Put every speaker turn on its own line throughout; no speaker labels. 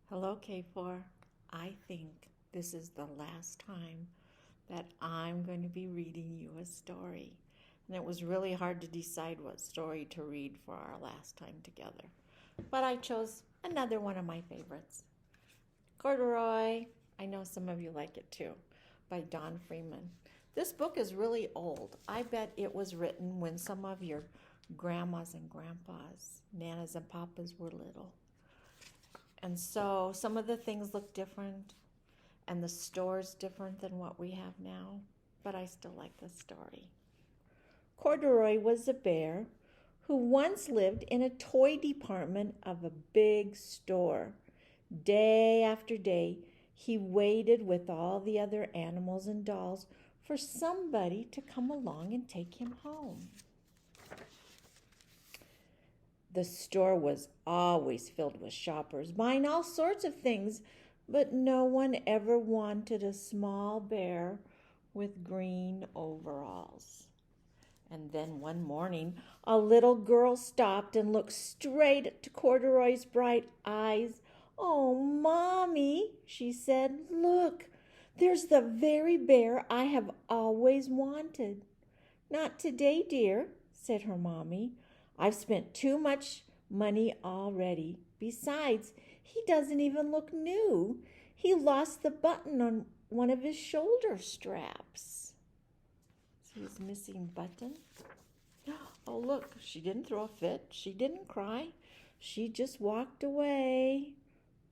Hello, K4. I think this is the last time that I'm going to be reading you a story. And it was really hard to decide what story to read for our last time together. But I chose another one of my favorites, Corduroy. I know some of you like it too, by Don Freeman. This book is really old. I bet it was written when some of your grandmas and grandpas, nanas and papas were little. And so some of the things look different, and the store's different than what we have now, but I still like the story. Corduroy was a bear who once lived in a toy department of a big store. Day after day, he waited with all the other animals and dolls for somebody to come along and take him home. The store was always filled with shoppers, buying all sorts of things, but no one ever wanted a small bear with green overalls. And then one morning, a little girl stopped and looked straight into Corduroy's bright eyes. "Oh, Mommy," she said, "look, there's the very bear I have always wanted." "Not today, dear," said her mommy. "I've spent too much money already. Besides, he doesn't even look new. He lost the button on one of his shoulder straps." See his missing button? Oh, look, she didn't throw a fit. She didn't cry. She just walked away.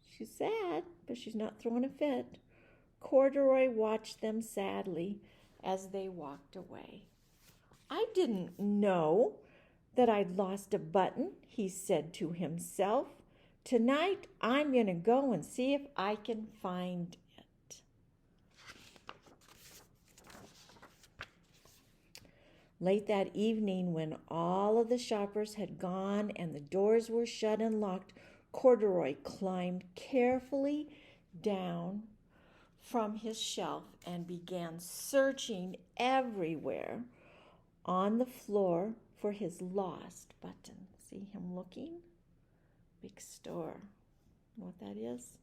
She's sad, but she's not throwing a fit. Corduroy watched them sadly as they walked away. "I didn't know that I'd lost a button," he said to himself. "Tonight I'm going to go and see if I can find it." Late that evening, when all of the shoppers had gone and the doors were shut and locked, Corduroy climbed carefully down from his shelf and began searching everywhere on the floor for his lost button. See him looking? Big store. You know what that is?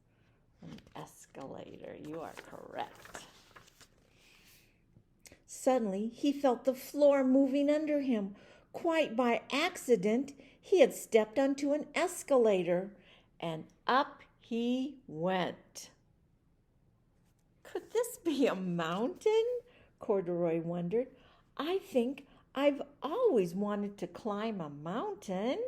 An escalator. You are correct. Suddenly, he felt the floor moving under him. Quite by accident, he had stepped onto an escalator, and up he went. Could this be a mountain? Corduroy wondered. "I think I've always wanted to climb a mountain."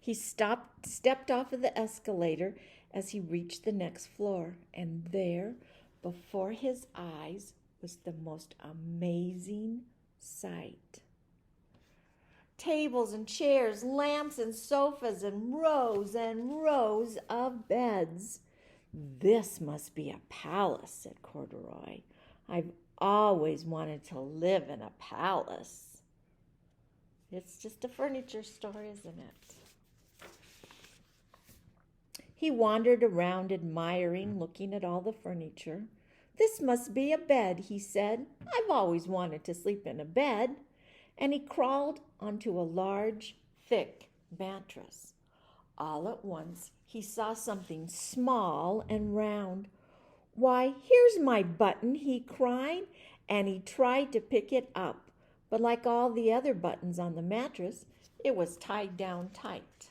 He stepped off of the escalator as he reached the next floor, and there, before his eyes, was the most amazing sight. Tables and chairs, lamps and sofas, and rows of beds. "This must be a palace," said Corduroy. "I've always wanted to live in a palace." It's just a furniture store, isn't it? He wandered around admiring, looking at all the furniture. "This must be a bed," he said. "I've always wanted to sleep in a bed." And he crawled onto a large, thick mattress. All at once, he saw something small and round. "Why, here's my button," he cried, and he tried to pick it up. But like all the other buttons on the mattress, it was tied down tight.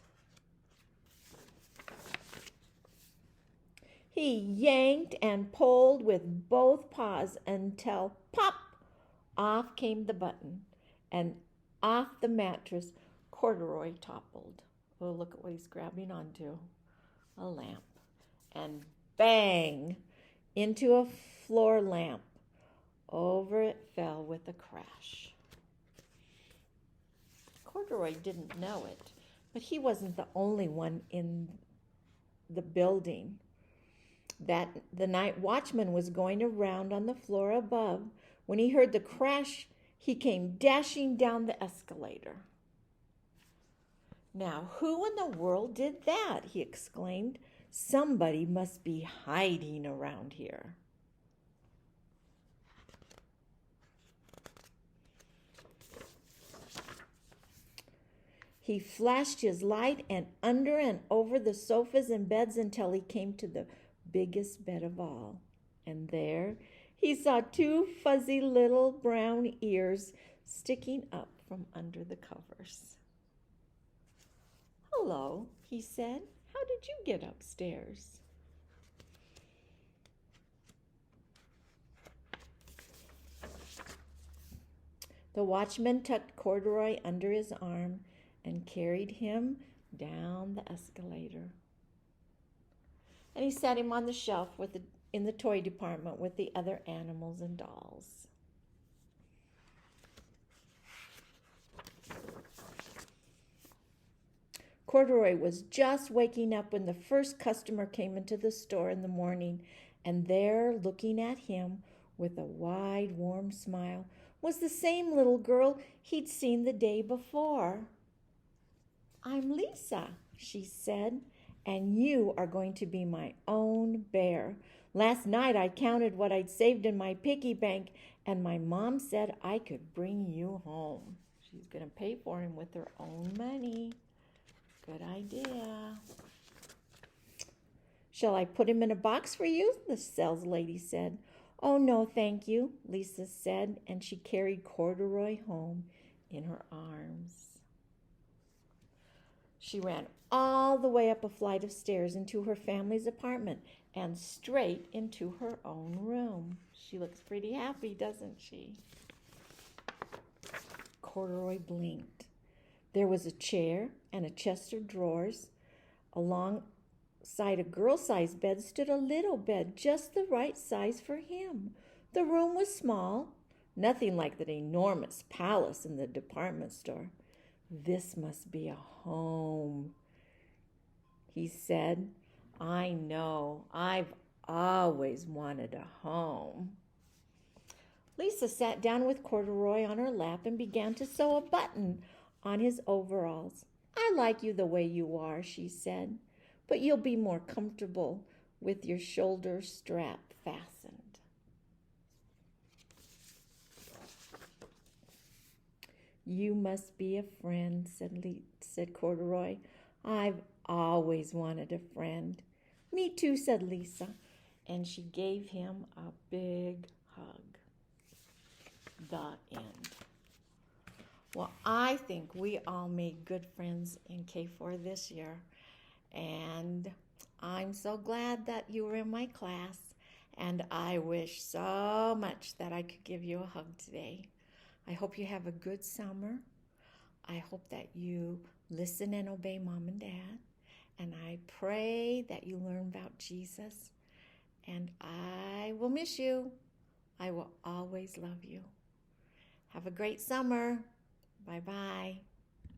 He yanked and pulled with both paws until pop! Off came the button, and off the mattress Corduroy toppled. Oh, look at what he's grabbing onto. A lamp. And bang! Into a floor lamp. Over it fell with a crash. Corduroy didn't know it, but he wasn't the only one in the building. The night watchman was going around on the floor above. When he heard the crash, he came dashing down the escalator. "Now, who in the world did that?" he exclaimed. "Somebody must be hiding around here." He flashed his light and under and over the sofas and beds until he came to the biggest bed of all. And there he saw two fuzzy little brown ears sticking up from under the covers. "Hello," he said. "How did you get upstairs?" The watchman tucked Corduroy under his arm and carried him down the escalator. And he set him on the shelf in the toy department with the other animals and dolls. Corduroy was just waking up when the first customer came into the store in the morning, and there, looking at him with a wide, warm smile, was the same little girl he'd seen the day before. "I'm Lisa," she said, "and you are going to be my own bear. Last night I counted what I'd saved in my piggy bank, and my mom said I could bring you home." She's going to pay for him with her own money. Good idea. "Shall I put him in a box for you?" the sales lady said. "Oh, no, thank you," Lisa said, and she carried Corduroy home in her arms. She ran all the way up a flight of stairs into her family's apartment and straight into her own room. She looks pretty happy, doesn't she? Corduroy blinked. There was a chair and a chest of drawers. Alongside a girl-sized bed stood a little bed, just the right size for him. The room was small, nothing like that enormous palace in the department store. "This must be a home," he said. "I know, I've always wanted a home." Lisa sat down with Corduroy on her lap and began to sew a button on his overalls. "I like you the way you are," she said, "but you'll be more comfortable with your shoulder strap fastened." "You must be a friend," said Corduroy. "I've always wanted a friend." "Me too," said Lisa, and she gave him a big hug. The end. Well, I think we all made good friends in K4 this year, and I'm so glad that you were in my class, and I wish so much that I could give you a hug today. I hope you have a good summer. I hope that you listen and obey Mom and Dad, and I pray that you learn about Jesus, and I will miss you. I will always love you. Have a great summer. Bye-bye.